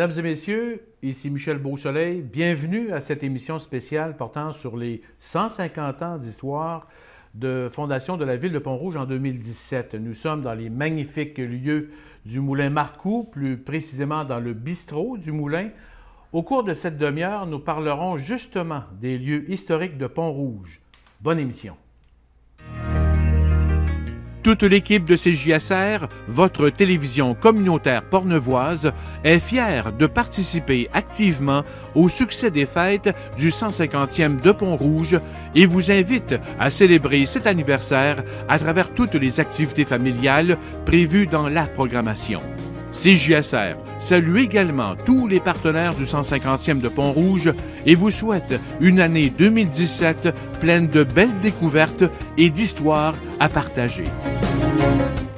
Mesdames et messieurs, ici Michel Beausoleil. Bienvenue à cette émission spéciale portant sur les 150 ans d'histoire de fondation de la ville de Pont-Rouge en 2017. Nous sommes dans les magnifiques lieux du Moulin Marcoux, plus précisément dans le bistrot du Moulin. Au cours de cette demi-heure, nous parlerons justement des lieux historiques de Pont-Rouge. Bonne émission. Toute l'équipe de CJSR, votre télévision communautaire portneuvoise, est fière de participer activement au succès des fêtes du 150e de Pont-Rouge et vous invite à célébrer cet anniversaire à travers toutes les activités familiales prévues dans la programmation. CJSR salue également tous les partenaires du 150e de Pont-Rouge et vous souhaite une année 2017 pleine de belles découvertes et d'histoires à partager.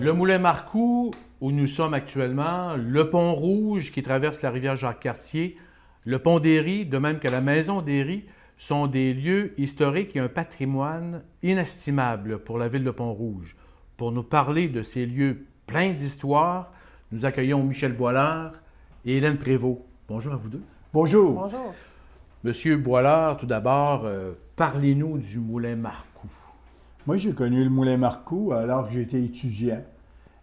Le Moulin Marcoux, où nous sommes actuellement, le Pont-Rouge qui traverse la rivière Jacques-Cartier, le Pont des Ries, de même que la Maison des Ries, sont des lieux historiques et un patrimoine inestimable pour la ville de Pont-Rouge. Pour nous parler de ces lieux pleins d'histoire, nous accueillons Michel Boilard et Hélène Prévost. Bonjour à vous deux. Bonjour. Bonjour. Monsieur Boilard, tout d'abord, parlez-nous du Moulin Marcoux. Moi, j'ai connu le Moulin Marcoux alors que j'étais étudiant.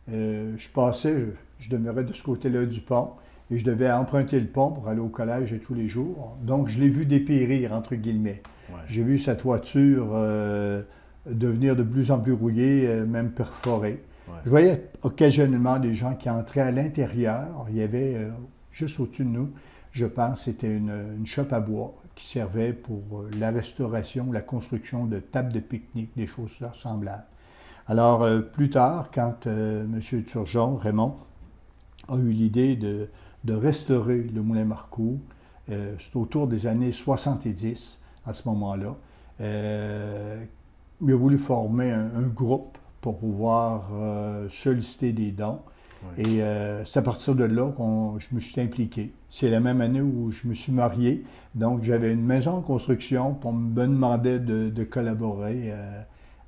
Je demeurais de ce côté-là du pont et je devais emprunter le pont pour aller au collège tous les jours. Donc, je l'ai vu dépérir, entre guillemets. Ouais. J'ai vu sa toiture devenir de plus en plus rouillée, même perforée. Ouais. Je voyais occasionnellement des gens qui entraient à l'intérieur. Il y avait, juste au-dessus de nous, je pense, c'était une chope à bois qui servait pour la restauration, la construction de tables de pique-nique, des choses semblables. Alors, plus tard, quand M. Turgeon, Raymond, a eu l'idée de restaurer le Moulin Marcoux, c'est autour des années 70, à ce moment-là, il a voulu former un groupe pour pouvoir solliciter des dons. Oui. Et c'est à partir de là que je me suis impliqué. C'est la même année où je me suis marié. Donc, j'avais une maison en construction, puis on me demandait de collaborer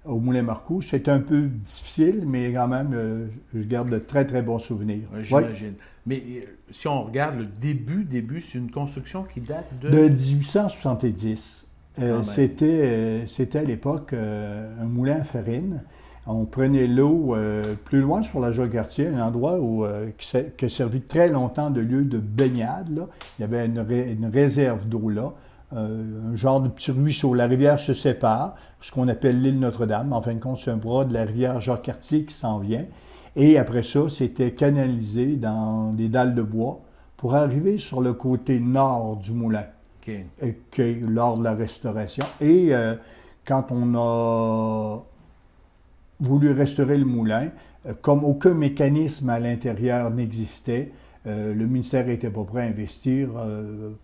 au Moulin Marcoux. C'était un peu difficile, mais quand même, je garde de très, très bons souvenirs. Oui, j'imagine. Oui. Mais si on regarde le début, c'est une construction qui date de... De 1870. C'était à l'époque un moulin à farine. On prenait l'eau plus loin sur la Jacques-Cartier, un endroit qui a servi très longtemps de lieu de baignade. Là. Il y avait une réserve d'eau là, un genre de petit ruisseau. La rivière se sépare, ce qu'on appelle l'île Notre-Dame. En fin de compte, c'est un bras de la rivière Jacques-Cartier qui s'en vient. Et après ça, c'était canalisé dans des dalles de bois pour arriver sur le côté nord du moulin, lors de la restauration. Et quand on a voulu restaurer le moulin, comme aucun mécanisme à l'intérieur n'existait, le ministère n'était pas prêt à investir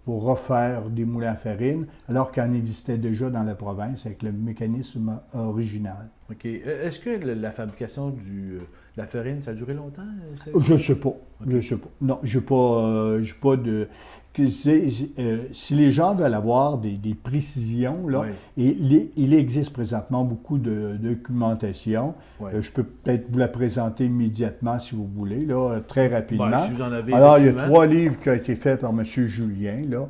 pour refaire des moulins à farine, alors qu'il en existait déjà dans la province avec le mécanisme original. OK. Est-ce que la fabrication de la farine, ça a duré longtemps? Je ne sais pas. Okay. Je ne sais pas. Non, je n'ai pas de... si les gens veulent avoir des précisions, là, oui. Et il existe présentement beaucoup de documentation. Oui. Je peux peut-être vous la présenter immédiatement si vous voulez, là, très rapidement. Si vous en avez, alors, il y a 3 livres qui ont été faits par M. Julien, là,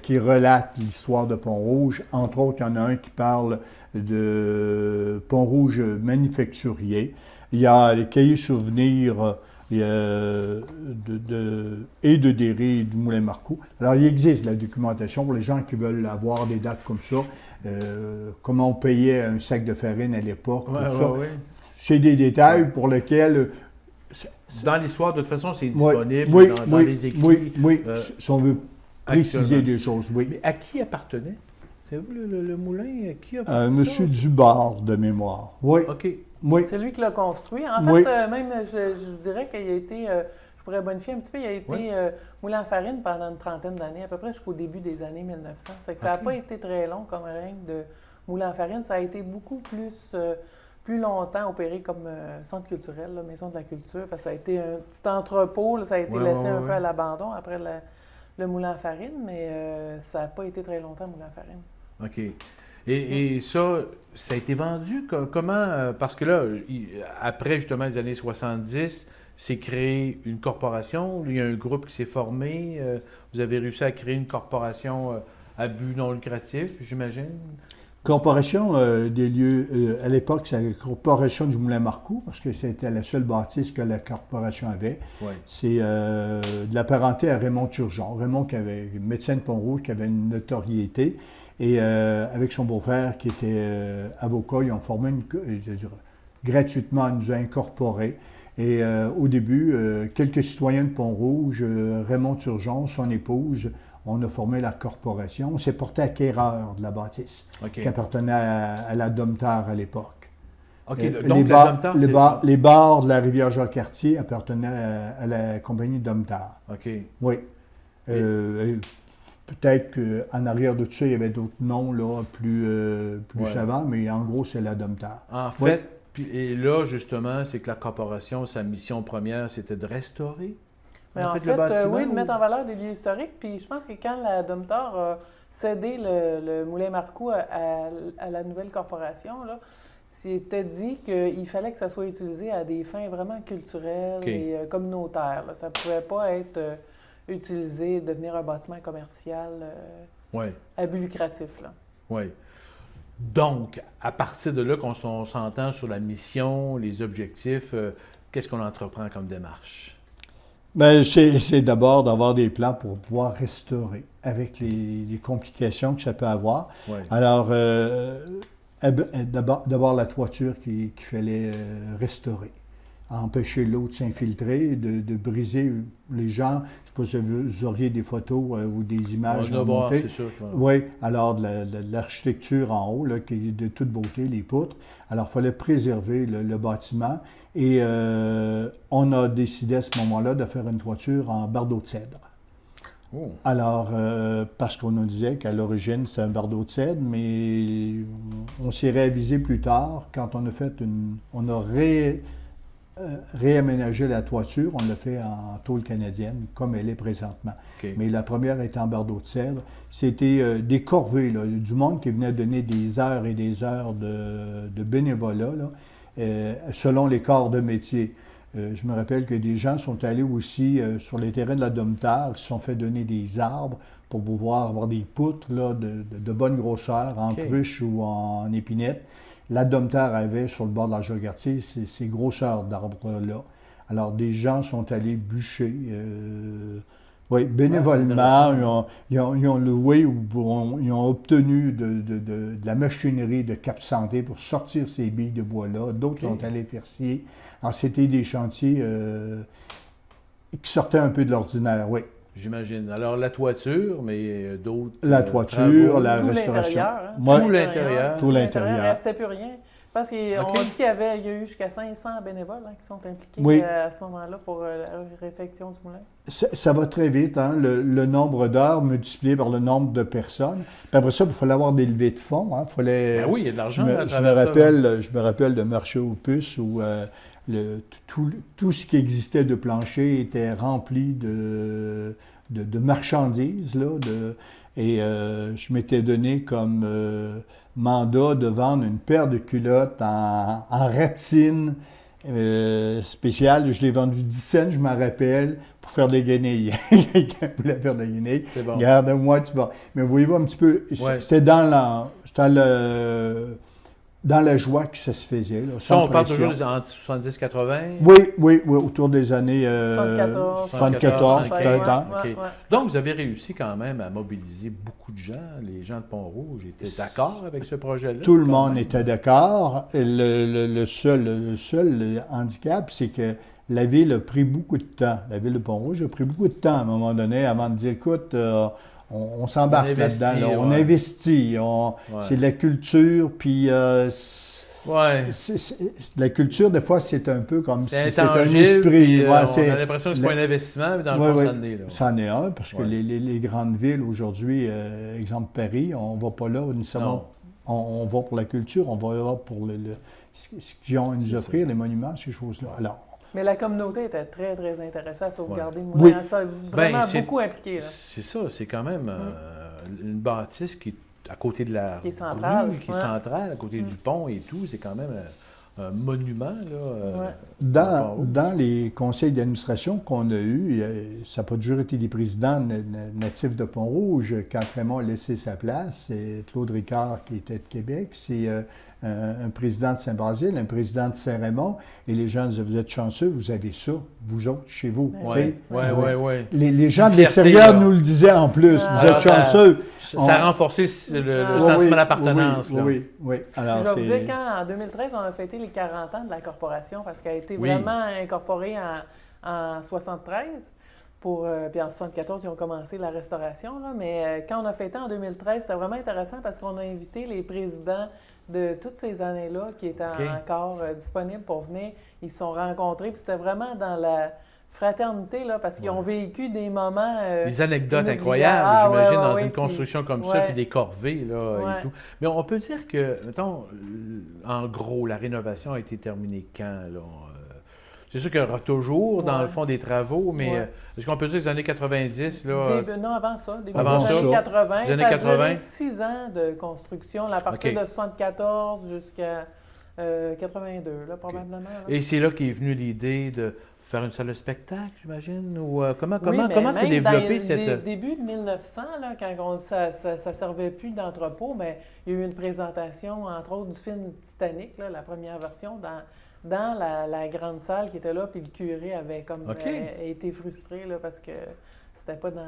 qui relatent l'histoire de Pont-Rouge. Entre autres, il y en a un qui parle de Pont-Rouge manufacturier. Il y a les cahiers souvenirs de Derry et du Moulin Marcoux. Alors, il existe de la documentation pour les gens qui veulent avoir des dates comme ça. Comment on payait un sac de farine à l'époque, tout ça. C'est des détails pour lesquels... Dans l'histoire, de toute façon, c'est disponible dans les écrits. Oui, si on veut préciser des choses, oui. Mais à qui appartenait? C'est vous, le moulin? À qui appartenait Monsieur Dubard, de mémoire. Oui. OK. Oui. C'est lui qui l'a construit. En fait, même, je dirais qu'il a été, je pourrais bonifier un petit peu, il a été moulin à farine pendant une trentaine d'années, à peu près jusqu'au début des années 1900. C'est que ça n'a pas été très long comme règne de moulin à farine. Ça a été beaucoup plus longtemps opéré comme centre culturel, là, maison de la culture, parce que ça a été un petit entrepôt, là, ça a été laissé un peu à l'abandon après le moulin à farine, mais ça n'a pas été très longtemps moulin à farine. OK. Et ça a été vendu comment? Parce que là, après justement les années 70, c'est créer une corporation. Il y a un groupe qui s'est formé. Vous avez réussi à créer une corporation à but non lucratif, j'imagine? Corporation des lieux, à l'époque, c'est la corporation du Moulin Marcoux, parce que c'était la seule bâtisse que la corporation avait. Oui. C'est de la parenté à Raymond Turgeon. Raymond, qui avait médecin de Pont-Rouge, qui avait une notoriété, et avec son beau-frère, qui était avocat, ils ont formé gratuitement, ils nous ont incorporés. Et au début, quelques citoyens de Pont-Rouge, Raymond Turgeon, son épouse, on a formé la corporation. On s'est porté acquéreur de la bâtisse, qui appartenait à la Domtar à l'époque. OK, donc la Domtar, les bars de la rivière Jacques-Cartier appartenaient à la compagnie Domtar. OK. Oui. Peut-être qu'en arrière de tout ça, il y avait d'autres noms là, plus savants, mais en gros, c'est la Domtar. En fait, et là, justement, c'est que la corporation, sa mission première, c'était de restaurer? Mais en fait, oui, de mettre en valeur des lieux historiques. Puis je pense que quand la Domtar a cédé le Moulin Marcoux à la nouvelle corporation, là, c'était dit qu'il fallait que ça soit utilisé à des fins vraiment culturelles et communautaires. Là. Ça ne pouvait pas être utilisé, devenir un bâtiment commercial à but lucratif. Oui. Donc, à partir de là, qu'on s'entend sur la mission, les objectifs, qu'est-ce qu'on entreprend comme démarche? Bien, c'est d'abord d'avoir des plans pour pouvoir restaurer avec les complications que ça peut avoir. Oui. Alors, d'abord la toiture qu'il fallait restaurer, empêcher l'eau de s'infiltrer, de briser les gens. Je ne sais pas si vous auriez des photos ou des images à monter. C'est sûr. Oui, alors de l'architecture en haut, là, qui est de toute beauté, les poutres. Alors, il fallait préserver le bâtiment. Et on a décidé à ce moment-là de faire une toiture en bardeau de cèdre. Oh. Alors, parce qu'on nous disait qu'à l'origine, c'était un bardeau de cèdre, mais on s'est réavisé plus tard quand on a fait on a réaménagé la toiture, on l'a fait en tôle canadienne, comme elle est présentement. Okay. Mais la première était en bardeau de cèdre. C'était des corvées, là, du monde qui venait donner des heures et des heures de bénévolat, là, selon les corps de métier. Je me rappelle que des gens sont allés aussi sur les terrains de la Domtar, qui se sont fait donner des arbres pour pouvoir avoir des poutres là, de bonne grosseur, en cruche ou en épinette. La Domtar avait sur le bord de la Jacques-Cartier ces grosseurs d'arbres-là. Alors, des gens sont allés bûcher. Bénévolement, ils ont loué ou ils ont obtenu de la machinerie de Cap Santé pour sortir ces billes de bois-là. D'autres sont allés faire scier. Alors, c'était des chantiers qui sortaient un peu de l'ordinaire, oui. J'imagine. Alors, la toiture, mais d'autres la toiture, travaux. la tout restauration. L'intérieur, Tout l'intérieur. Tout l'intérieur. Il ne restait plus rien. Parce qu'on dit qu'il y a eu jusqu'à 500 bénévoles qui sont impliqués à ce moment-là pour la réfection du moulin. Ça va très vite, hein? Le nombre d'heures multiplié par le nombre de personnes. Puis après ça, il fallait avoir des levées de fonds. Hein? Ben oui, il y a de l'argent à je me rappelle de marché aux puces où tout ce qui existait de plancher était rempli de marchandises. Là, et je m'étais donné comme mandat de vendre une paire de culottes en ratine spéciale. Je l'ai vendu 10 cents, je m'en rappelle, pour faire des guenilles. Quelqu'un voulait faire des guenilles. C'est bon. Garde-moi, tu vas. Mais voyez-vous un petit peu, c'était dans la joie que ça se faisait. Là, ça, on parle toujours des années 70-80? Oui, autour des années 74, peut-être. Donc, vous avez réussi quand même à mobiliser beaucoup de gens. Les gens de Pont-Rouge étaient d'accord avec ce projet-là? Tout le monde était d'accord. Le seul handicap, c'est que la ville a pris beaucoup de temps. La ville de Pont-Rouge a pris beaucoup de temps à un moment donné avant de dire, écoute, on s'embarque là-dedans. Là. On investit. C'est de la culture, puis la culture, des fois, c'est un peu comme si c'était un esprit. On a l'impression que c'est pas un investissement, mais dans le fond, ça en est. Là. Ça en est un, parce que les grandes villes aujourd'hui, exemple Paris, on ne va pas là nécessairement. On va pour la culture, on va là pour ce qu'ils ont à nous offrir, les monuments, ces choses-là. Alors, mais la communauté était très, très intéressée à sauvegarder le moulin. Oui. Ça a vraiment beaucoup impliqué. Là. C'est ça, c'est quand même une bâtisse qui est à côté de la qui est centrale, rue, qui est centrale, à côté du pont et tout. C'est quand même monument. Là, dans les conseils d'administration qu'on a eus, ça n'a pas toujours été des présidents natifs de Pont-Rouge. Quand Raymond a laissé sa place, c'est Claude Ricard qui était de Québec, c'est un président de Saint-Basile, un président de Saint-Raymond, et les gens disaient, vous êtes chanceux, vous avez ça, vous autres, chez vous. Oui. Les gens de l'extérieur nous le disaient en plus, vous êtes chanceux. Ça a renforcé le sentiment d'appartenance. Oui. Alors, je vais vous dire, quand en 2013, on a fêté les 40 ans de la corporation, parce qu'elle a été vraiment incorporée en 73. Puis en 74, ils ont commencé la restauration. Là, mais quand on a fêté en 2013, c'était vraiment intéressant parce qu'on a invité les présidents de toutes ces années-là qui étaient encore disponibles pour venir. Ils se sont rencontrés, puis c'était vraiment dans la fraternité, là, parce qu'ils ont vécu des moments... des anecdotes incroyables, j'imagine, dans une construction comme ça, puis des corvées, là, et tout. Mais on peut dire que, mettons, en gros, la rénovation a été terminée quand, là? C'est sûr qu'il y aura toujours, dans le fond, des travaux, mais est-ce qu'on peut dire que les années 90, là... non, avant ça. Début des années 80. Les années 80. Ça a duré 6 ans de construction, à partir de 74 jusqu'à 82, là, probablement. Là. Et c'est là qu'est venue l'idée de faire une salle de spectacle, j'imagine? Ou comment s'est développé cette... Début de 1900, là, quand ça ne servait plus d'entrepôt, bien, il y a eu une présentation, entre autres, du film Titanic, là, la première version, dans la grande salle qui était là, puis le curé avait comme été frustré là, parce que c'était pas dans...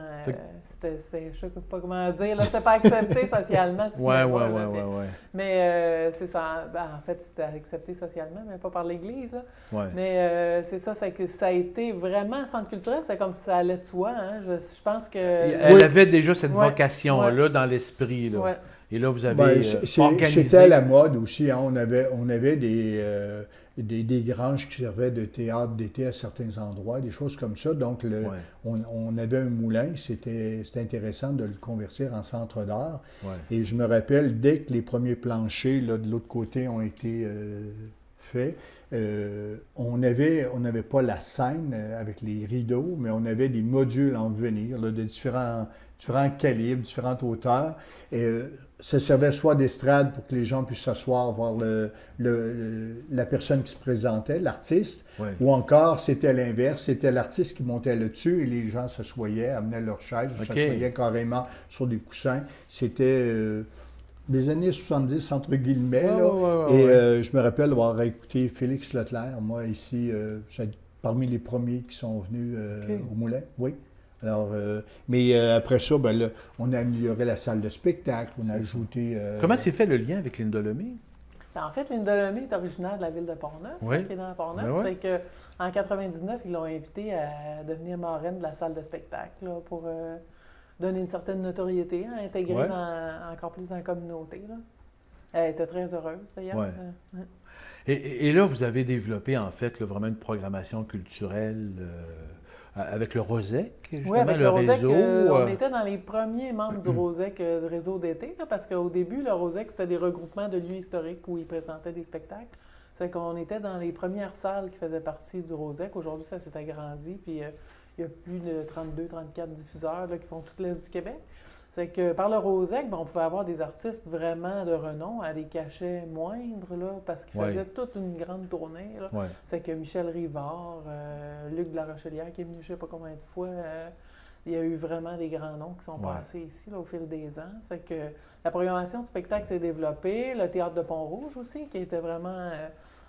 C'était, je sais pas comment dire, là, c'était pas accepté socialement. Mais c'est ça. En fait, c'était accepté socialement, mais pas par l'Église. Là. Mais c'est ça, que ça a été vraiment centre culturel, c'est comme si ça allait de soi. Hein. Je pense que... Elle avait déjà cette vocation-là dans l'esprit. Là. Et là, vous avez organisé... C'était à la mode aussi. Hein. On avait des granges qui servaient de théâtre d'été à certains endroits, des choses comme ça. Donc, on avait un moulin. C'était intéressant de le convertir en centre d'art. Et je me rappelle, dès que les premiers planchers là, de l'autre côté ont été faits, on n'avait pas la scène avec les rideaux, mais on avait des modules en venir là, de différents calibres, différentes hauteurs. Et ça servait soit d'estrade pour que les gens puissent s'asseoir, voir la personne qui se présentait, l'artiste, ou encore, c'était l'inverse, c'était l'artiste qui montait là-dessus et les gens s'assoyaient, amenaient leur chaise, ou s'assoyaient carrément sur des coussins. C'était des années 70, entre guillemets. Je me rappelle avoir écouté Félix Leclerc, moi, ici, parmi les premiers qui sont venus au Moulin. Oui. Alors, mais après ça, là, on a amélioré la salle de spectacle, on a ajouté... Comment s'est fait le lien avec Linda Lemay? En fait, Linda Lemay est originaire de la ville de Portneuf, qui est dans Portneuf. C'est qu'en 99, ils l'ont invitée à devenir marraine de la salle de spectacle là, pour donner une certaine notoriété, intégrer encore plus dans la communauté. Là. Elle était très heureuse, d'ailleurs. Et là, vous avez développé, en fait, là, vraiment une programmation culturelle... avec le ROSEC, justement, avec le ROSEC, réseau. On était dans les premiers membres du ROSEC, du réseau d'été, là, parce qu'au début, le ROSEC, c'était des regroupements de lieux historiques où ils présentaient des spectacles. C'est qu'on était dans les premières salles qui faisaient partie du ROSEC. Aujourd'hui, ça s'est agrandi, puis il y a plus de 32-34 diffuseurs là, qui font toute l'Est du Québec. C'est que par le ROSEC, on pouvait avoir des artistes vraiment de renom à des cachets moindres, là, parce qu'ils faisaient toute une grande tournée. C'est que Michel Rivard, Luc de la Rochelière qui est venu je ne sais pas combien de fois. Il y a eu vraiment des grands noms qui sont passés ici là, au fil des ans. C'est que la programmation de spectacle s'est développée. Le théâtre de Pont-Rouge aussi, qui était vraiment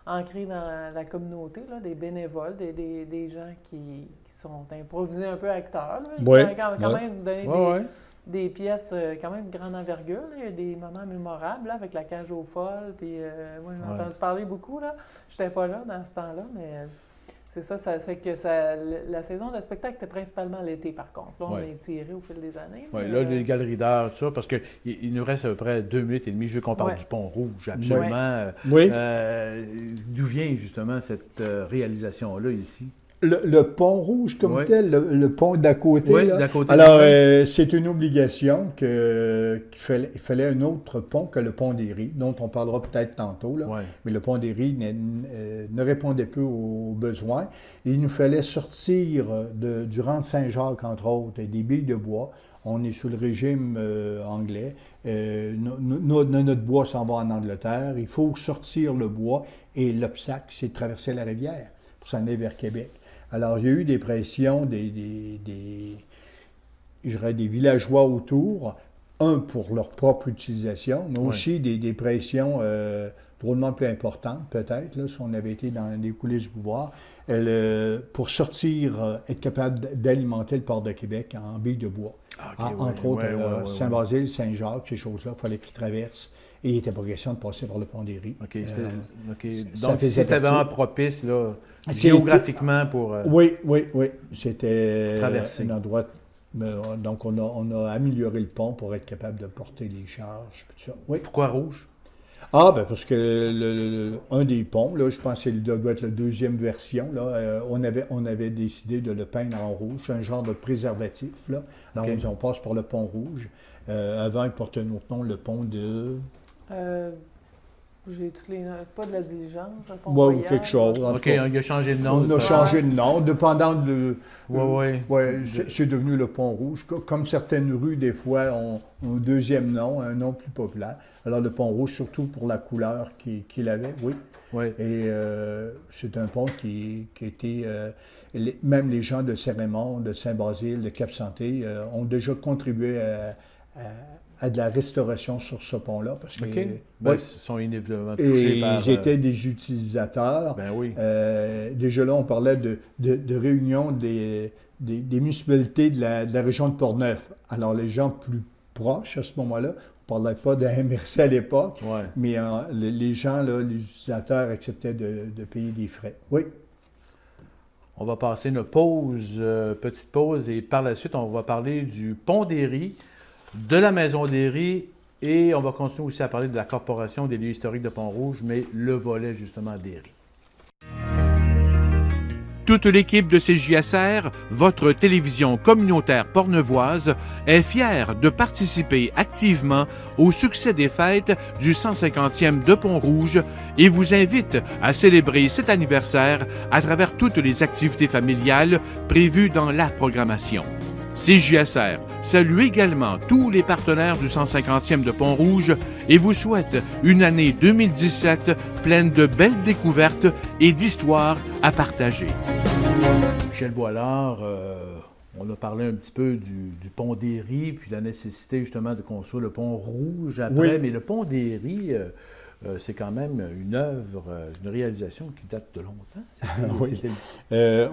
ancré dans la communauté, là, des bénévoles, des gens qui sont improvisés un peu acteurs. Là, qui quand même donné des pièces quand même de grande envergure. Là. Il y a des moments mémorables là, avec la cage aux folles. Puis, moi, j'ai entendu parler beaucoup. Je n'étais pas là dans ce temps-là, mais c'est ça fait que la saison de spectacle était principalement l'été, par contre. Là, on l'a tiré au fil des années. Oui, là, les galeries d'art, tout ça, parce qu'il nous reste à peu près 2 minutes et demie. Je veux qu'on parle du Pont-Rouge, absolument. D'où vient justement cette réalisation-là ici? Le pont rouge comme tel, le pont d'à côté. Oui, là. d'à côté. Alors, c'est une obligation qu'il fallait un autre pont que le pont des Ries, dont on parlera peut-être tantôt. Là. Mais le pont des Ries ne répondait peu aux besoins. Il nous fallait sortir du rang de Saint-Jacques, entre autres, des billes de bois. on est sous le régime anglais. Notre bois s'en va en Angleterre. Il faut sortir le bois et l'obstacle, c'est de traverser la rivière pour s'en aller vers Québec. Alors, il y a eu des pressions je dirais des villageois autour, pour leur propre utilisation, mais aussi des pressions drôlement plus importantes, peut-être, là, si on avait été dans les coulisses du pouvoir, pour sortir, être capable d'alimenter le port de Québec en billes de bois. Entre autres, Saint-Basile, Saint-Jacques, ces choses-là, il fallait qu'ils traversent. Et il n'était pas question de passer par le pont des Ries. Donc, c'était vraiment propice, là, géographiquement pour... Oui. C'était un endroit... Donc, on a amélioré le pont pour être capable de porter les charges. Tout ça. Oui. Pourquoi rouge? Parce que un des ponts, là, je pense que ça doit être la deuxième version, là, on avait décidé de le peindre en rouge. C'est un genre de préservatif. Là. Alors, on passe par le pont rouge. Avant, il portait un autre nom, le pont de... J'ai toutes les noms, pas de la diligence, le pont ou quelque chose. OK, il a changé de nom. On a changé de nom, dépendant de... Oui. C'est devenu le pont rouge. Comme certaines rues, des fois, ont un deuxième nom, un nom plus populaire. Alors, le pont rouge, surtout pour la couleur qu'il avait, oui. Et c'est un pont qui était... même les gens de Saint-Raymond, de Saint-Basile, de Cap-Santé ont déjà contribué à de la restauration sur ce pont-là. Parce que ils sont inévitablement touchés par... ils étaient des utilisateurs. Déjà là, on parlait de réunion des municipalités de la région de Portneuf. Alors, les gens plus proches à ce moment-là, on ne parlait pas de la MRC à l'époque, mais les gens, là, les utilisateurs acceptaient de payer des frais. Oui. On va passer une pause, petite pause, et par la suite, on va parler du pont des Ries, de la Maison des Ries, et on va continuer aussi à parler de la Corporation des lieux historiques de Pont-Rouge, mais le volet justement des Ries. Toute l'équipe de CJSR, votre télévision communautaire portneuvoise, est fière de participer activement au succès des fêtes du 150e de Pont-Rouge et vous invite à célébrer cet anniversaire à travers toutes les activités familiales prévues dans la programmation. CJSR salue également tous les partenaires du 150e de Pont-Rouge et vous souhaite une année 2017 pleine de belles découvertes et d'histoires à partager. Michel Boilard, on a parlé un petit peu du pont des Ries, puis la nécessité justement de construire le pont rouge après, mais le pont des Ries, c'est quand même une œuvre, une réalisation qui date de longtemps.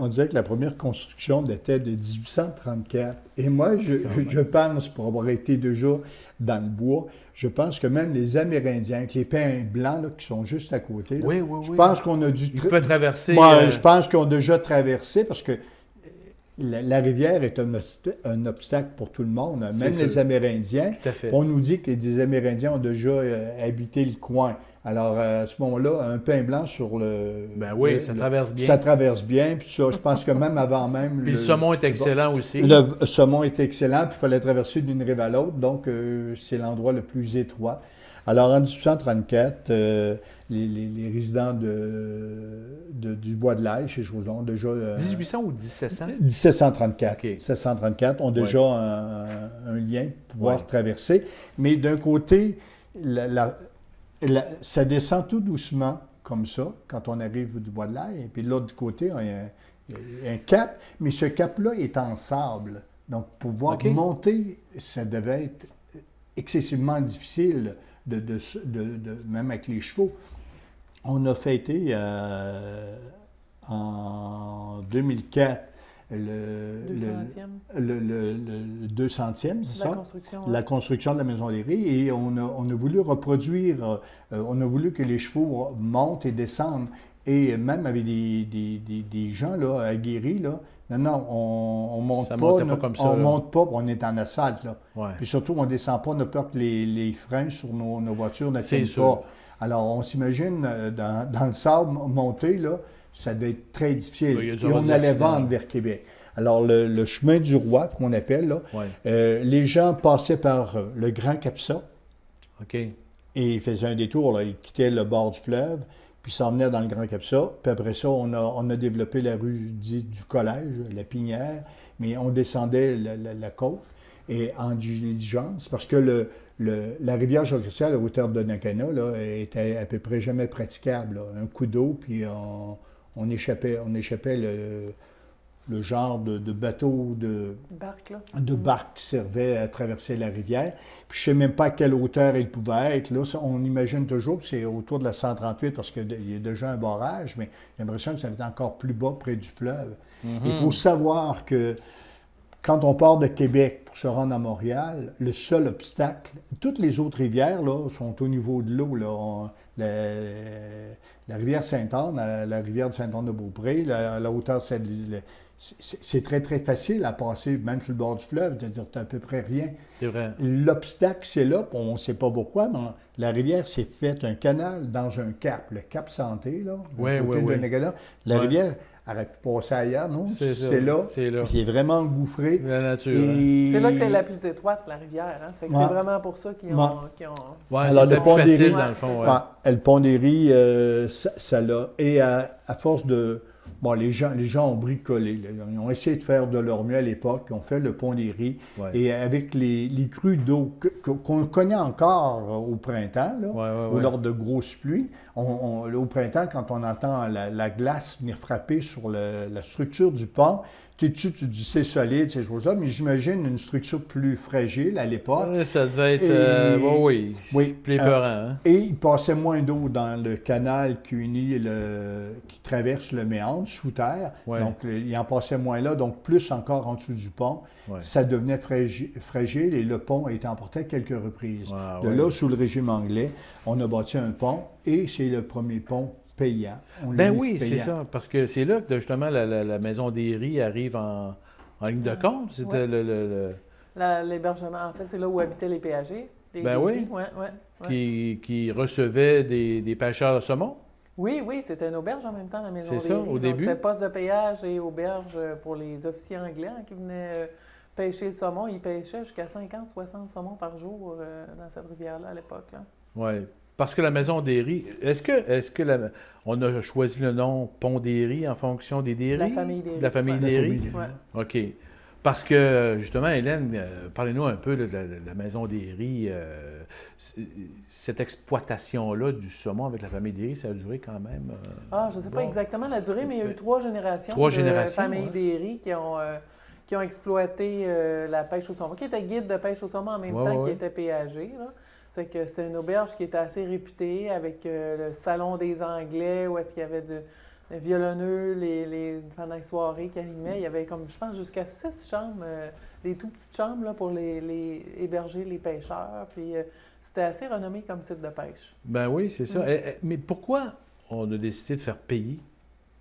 On disait que la première construction datait de 1834. Et moi, je pense, pour avoir été déjà dans le bois, je pense que même les Amérindiens, avec les pins blancs là, qui sont juste à côté, là, je pense qu'on a dû... Ils pouvaient traverser... Je pense qu'ils ont déjà traversé, parce que la rivière est un obstacle pour tout le monde, même les Amérindiens. Tout à fait. On nous dit que les Amérindiens ont déjà habité le coin. Alors, à ce moment-là, un pin blanc sur le... ça traverse bien. Ça traverse bien, puis ça, je pense que même avant même... Puis le saumon est excellent aussi. Le saumon est excellent, puis il fallait traverser d'une rive à l'autre, donc c'est l'endroit le plus étroit. Alors, en 1834, les résidents du Bois de l'Aille, chez Jauson, déjà... 1800 ou 1700? 1734. Okay. 1734 ont déjà un lien pour pouvoir traverser. Mais d'un côté, ça descend tout doucement, comme ça, quand on arrive du Bois de l'Aille. Et puis de l'autre côté, il y a un cap, mais ce cap-là est en sable. Donc, pour pouvoir monter, ça devait être excessivement difficile, même avec les chevaux. On a fêté en 2004 le 200e, c'est ça? La construction de la Maison des Ries. Et on a voulu reproduire, on a voulu que les chevaux montent et descendent. Et même avec des gens là, aguerris, là, non, on monte pas. On monte pas, on est en asphalte. Là. Puis surtout, on ne descend pas, on a peur que les freins sur nos voitures ne tiennent pas. Alors, on s'imagine dans le sable monter, là, ça devait être très difficile. Et on allait vendre vers Québec. Alors, le chemin du roi, qu'on appelle, là, les gens passaient par le Grand Capsa. Et ils faisaient un détour, là, ils quittaient le bord du fleuve, puis s'en venaient dans le Grand Capsa. Puis après ça, on a développé la rue dite du Collège, la Pinière, mais on descendait la côte. et en diligence, parce que la rivière Jacques-Cartier à la hauteur de Donnacona là, était à peu près jamais praticable. Là. Un coup d'eau, puis on échappait le genre de bateau, de barque qui servait à traverser la rivière. Puis je ne sais même pas à quelle hauteur il pouvait être. Là, on imagine toujours que c'est autour de la 138 parce qu'il y a déjà un barrage, mais j'ai l'impression que ça va être encore plus bas près du fleuve. Il faut savoir que quand on part de Québec pour se rendre à Montréal, le seul obstacle, toutes les autres rivières là, sont au niveau de l'eau. La rivière Sainte-Anne, la rivière de Sainte-Anne-de-Beaupré, la hauteur, c'est très, très facile à passer, même sur le bord du fleuve, c'est-à-dire que tu n'as à peu près rien. C'est vrai. L'obstacle, c'est là, on ne sait pas pourquoi, mais la rivière s'est faite un canal dans un cap, le cap Santé, là, côté de Niagara. La rivière aurait pu passer ailleurs, non? C'est là. C'est vraiment engouffré. La nature. C'est là que c'est la plus étroite, la rivière. Hein? C'est vraiment pour ça qu'ils ont... Ouais, alors, c'était plus facile, dans le fond. Le pont des Ries, ça l'a. Et à force de... Bon, les gens ont bricolé. Là. Ils ont essayé de faire de leur mieux à l'époque. Ils ont fait le pont des Ries. Ouais. Et avec les crues d'eau qu'on connaît encore au printemps, là, lors de grosses pluies, au printemps, quand on entend la glace venir frapper sur la structure du pont, tu dis c'est solide, ces choses-là, mais j'imagine une structure plus fragile à l'époque. Ça devait être, plus épeurant. Hein? Et il passait moins d'eau dans le canal qui traverse le méandre sous terre. Ouais. Donc, il en passait moins là, donc plus encore en dessous du pont. Ouais. Ça devenait fragile et le pont a été emporté à quelques reprises. Là, sous le régime anglais, on a bâti un pont et c'est le premier pont payant. C'est ça, parce que c'est là que justement la maison des Ries arrive en ligne de compte. C'était l'hébergement, en fait, c'est là où habitaient les péagers. Qui recevaient des pêcheurs de saumon. Oui, c'était une auberge en même temps, la maison des Ries. C'est ça, au début. C'était poste de péage et auberge pour les officiers anglais qui venaient pêcher le saumon. Ils pêchaient jusqu'à 50-60 saumons par jour dans cette rivière-là à l'époque. Oui. Parce que la maison des Ries, est-ce que on a choisi le nom Pont des Ries en fonction des Ries? La famille des Ries. La famille des Ries? Oui. OK. Parce que, justement, Hélène, parlez-nous un peu de la maison des Ries. Cette exploitation-là du saumon avec la famille des Ries, ça a duré quand même... je ne sais pas exactement la durée, mais il y a eu 3 générations de famille des Ries qui ont exploité la pêche au saumon, qui était guide de pêche au saumon en même temps qui était péagé, là. C'est que c'est une auberge qui était assez réputée avec le salon des Anglais où est-ce qu'il y avait de violonneux pendant les soirées qui animaient. Il y avait comme, je pense, jusqu'à 6 chambres, des tout petites chambres là, pour les héberger les pêcheurs. Puis c'était assez renommé comme site de pêche. Ben oui, c'est ça. Mais pourquoi on a décidé de faire payer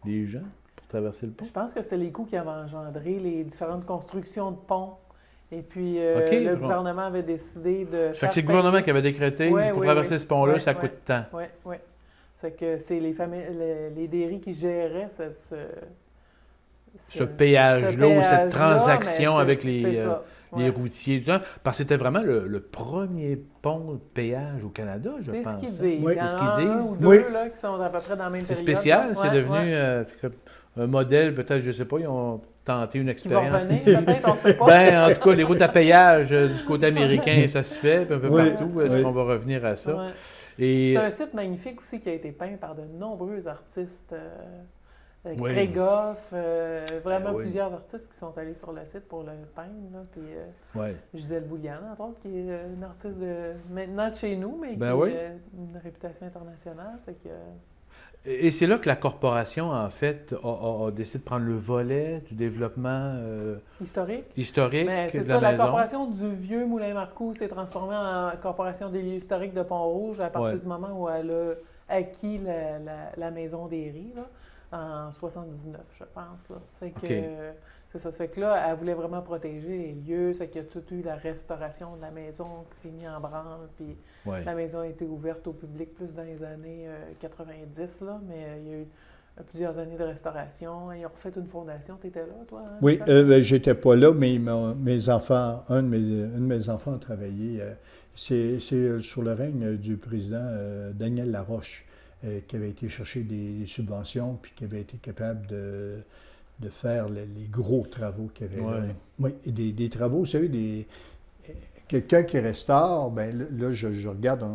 les gens pour traverser le pont? Je pense que c'était les coûts qui avaient engendré les différentes constructions de ponts. Et puis, le gouvernement avait décidé de faire c'est le gouvernement qui avait décrété, pour traverser ce pont-là, ça coûte tant. Oui. C'est que c'est les Des qui géraient ce péage-là ou cette transaction avec les routiers. Parce que c'était vraiment le premier pont de péage au Canada, je pense. C'est ce qu'ils disent. Oui. Il y en a un ou deux là, qui sont à peu près dans la même période. C'est spécial, c'est devenu un modèle, peut-être, je ne sais pas, ils ont tenté une expérience. Peut-être, on ne sait pas. En tout cas, les routes à péage du côté américain, ça se fait, un peu partout. Est-ce qu'on va revenir à ça? Et... C'est un site magnifique aussi qui a été peint par de nombreux artistes. Greg Goff, vraiment plusieurs artistes qui sont allés sur le site pour le peindre. Là, puis Gisèle Bouliane, entre autres, qui est une artiste maintenant de chez nous, mais qui a une réputation internationale. Et c'est là que la corporation, en fait, a décidé de prendre le volet du développement historique c'est de ça, la maison. La corporation du vieux Moulin Marcoux s'est transformée en corporation des lieux historiques de Pont-Rouge à partir du moment où elle a acquis la maison des Ries, là, en 79, je pense. Là. C'est ça. Ça fait que là, elle voulait vraiment protéger les lieux. C'est qu'il y a tout eu la restauration de la maison qui s'est mise en branle. Puis la maison a été ouverte au public plus dans les années 90, là, mais il y a eu plusieurs années de restauration. Ils ont refait une fondation. Tu étais là, toi? Hein, oui, j'étais pas là, mais mes enfants, un de mes enfants a travaillé. C'est sur le règne du président Daniel Laroche qui avait été chercher des subventions puis qui avait été capable de faire les gros travaux qu'il y avait là. Oui, des travaux, vous savez, quelqu'un qui restaure, bien là, je regarde,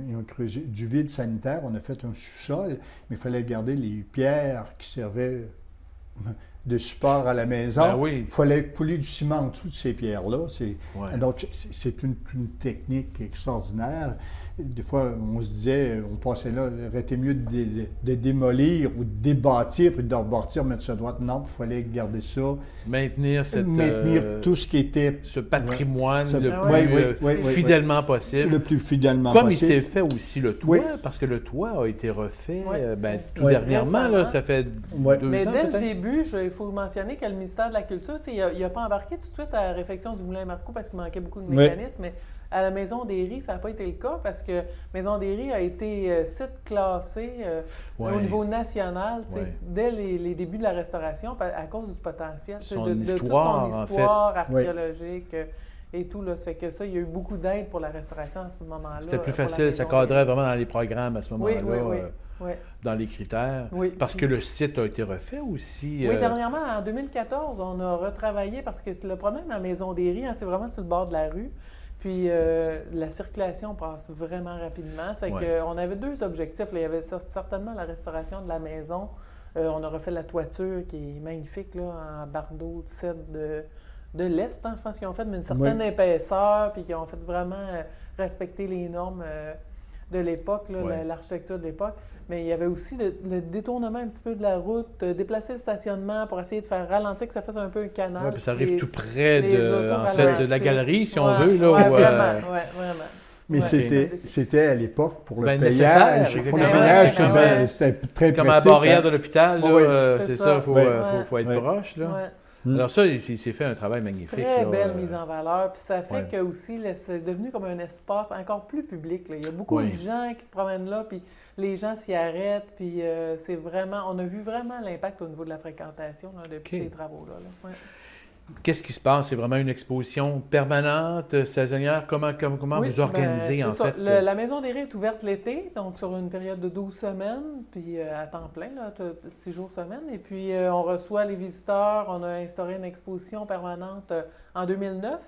ils ont creusé du vide sanitaire, on a fait un sous-sol, mais il fallait garder les pierres qui servaient de support à la maison. Ben oui. Il fallait couler du ciment en dessous de ces pierres-là. Ouais. Donc, c'est une technique extraordinaire. Des fois, on se disait, on passait là, il aurait été mieux de démolir ou de débâtir, puis de rebâtir, mettre ça à droite. Non, il fallait garder ça. Maintenir tout ce qui était... ce patrimoine le plus fidèlement possible. Le plus fidèlement Comme possible. il s'est fait aussi le toit, parce que le toit a été refait tout dernièrement, là, ça fait 2 ans Mais dès peut-être. le début, il faut mentionner que le ministère de la Culture, il n'a pas embarqué tout de suite à la réfection du Moulin Marcoux parce qu'il manquait beaucoup de mécanismes, mais à la Maison des Ries, ça n'a pas été le cas parce que Maison des Ries a été site classé au niveau national dès les débuts de la restauration à cause du potentiel, de toute son histoire archéologique. Et tout, là. Ça fait que ça, il y a eu beaucoup d'aide pour la restauration à ce moment-là. C'était plus facile, ça cadrait vraiment dans les programmes à ce moment-là, oui. dans les critères. Oui. Parce que le site a été refait aussi. Oui, dernièrement, en 2014, on a retravaillé parce que le problème à Maison des Ries, c'est vraiment sur le bord de la rue. Puis la circulation passe vraiment rapidement. C'est qu'on avait 2 objectifs. Là. Il y avait certainement la restauration de la maison. On a refait la toiture qui est magnifique là, en bardeaux de cèdre de l'Est, je pense qu'ils ont fait une certaine épaisseur, puis qu'ils ont fait vraiment respecter les normes de l'époque, l'architecture de l'époque. Mais il y avait aussi le détournement un petit peu de la route, déplacer le stationnement pour essayer de faire ralentir, que ça fasse un peu un canal. Oui, puis ça arrive tout près de la galerie, si on veut. Là, vraiment. Mais c'était à l'époque pour le payage. Pour le payage, c'était très pratique. Comme à la barrière de l'hôpital, c'est ça, il faut être proche. Là. Alors ça, il s'est fait un travail magnifique. Très belle mise en valeur. Puis ça fait que aussi, c'est devenu comme un espace encore plus public. Là. Il y a beaucoup de gens qui se promènent là, puis les gens s'y arrêtent. Puis c'est vraiment, on a vu vraiment l'impact au niveau de la fréquentation là, depuis ces travaux-là. Là. Qu'est-ce qui se passe? C'est vraiment une exposition permanente, saisonnière? Comment vous organisez en fait? La Maison des Ries est ouverte l'été, donc sur une période de 12 semaines, puis à temps plein, 6 jours semaine. Et puis on reçoit les visiteurs. On a instauré une exposition permanente en 2009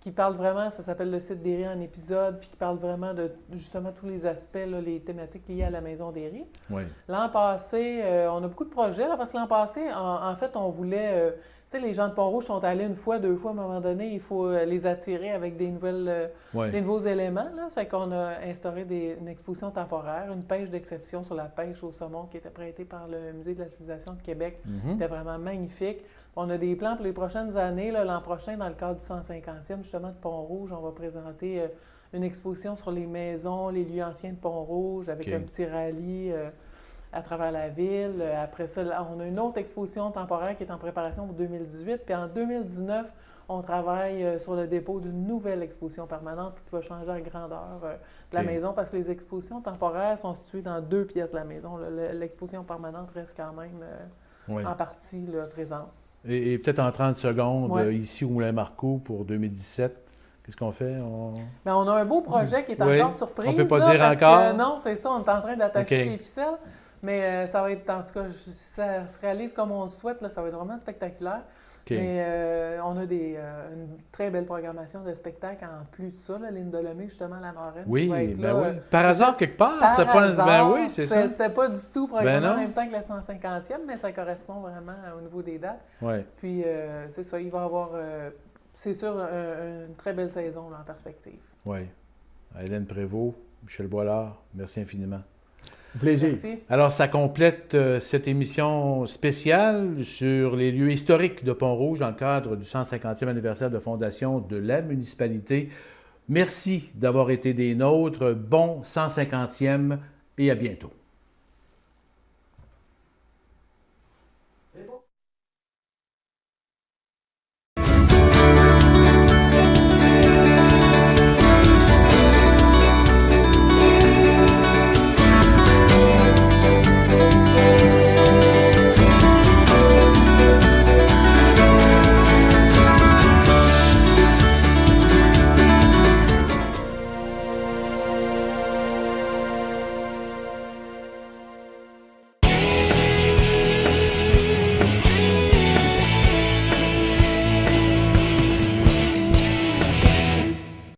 qui parle vraiment, ça s'appelle le site des Ries en épisode, puis qui parle vraiment de justement tous les aspects, là, les thématiques liées à la Maison des Ries. Oui. L'an passé, on a beaucoup de projets, là, parce que l'an passé, en fait, on voulait... tu sais, les gens de Pont-Rouge sont allés 1 fois, 2 fois, à un moment donné, il faut les attirer avec des nouveaux éléments. Là. Fait qu'on a instauré une exposition temporaire, une pêche d'exception sur la pêche au saumon qui était prêtée par le Musée de la civilisation de Québec. C'était vraiment magnifique. On a des plans pour les prochaines années. Là, l'an prochain, dans le cadre du 150e, justement, de Pont-Rouge, on va présenter une exposition sur les maisons, les lieux anciens de Pont-Rouge, avec un petit rallye à travers la ville. Après ça, on a une autre exposition temporaire qui est en préparation pour 2018. Puis en 2019, on travaille sur le dépôt d'une nouvelle exposition permanente qui va changer la grandeur de la maison parce que les expositions temporaires sont situées dans 2 pièces de la maison. L'exposition permanente reste quand même en partie présente. Et peut-être en 30 secondes, ici au Moulin Marcoux pour 2017, qu'est-ce qu'on fait? On a un beau projet qui est encore surprise. On ne peut pas dire encore? Non, c'est ça, on est en train d'attacher les ficelles. Mais ça va être, en tout cas, si ça se réalise comme on le souhaite, là, ça va être vraiment spectaculaire. Mais on a une très belle programmation de spectacles en plus de ça. Lynne Delemay, justement, la marraine. Oui, va être là, par hasard, quelque part. C'était pas du tout programmé en même temps que la 150e, mais ça correspond vraiment au niveau des dates. Puis, c'est ça, il va y avoir, c'est sûr, une très belle saison là, en perspective. Oui. Hélène Prévost, Michel Boilard, merci infiniment. Plaisir. Merci. Alors, ça complète cette émission spéciale sur les lieux historiques de Pont-Rouge dans le cadre du 150e anniversaire de fondation de la municipalité. Merci d'avoir été des nôtres. Bon 150e et à bientôt.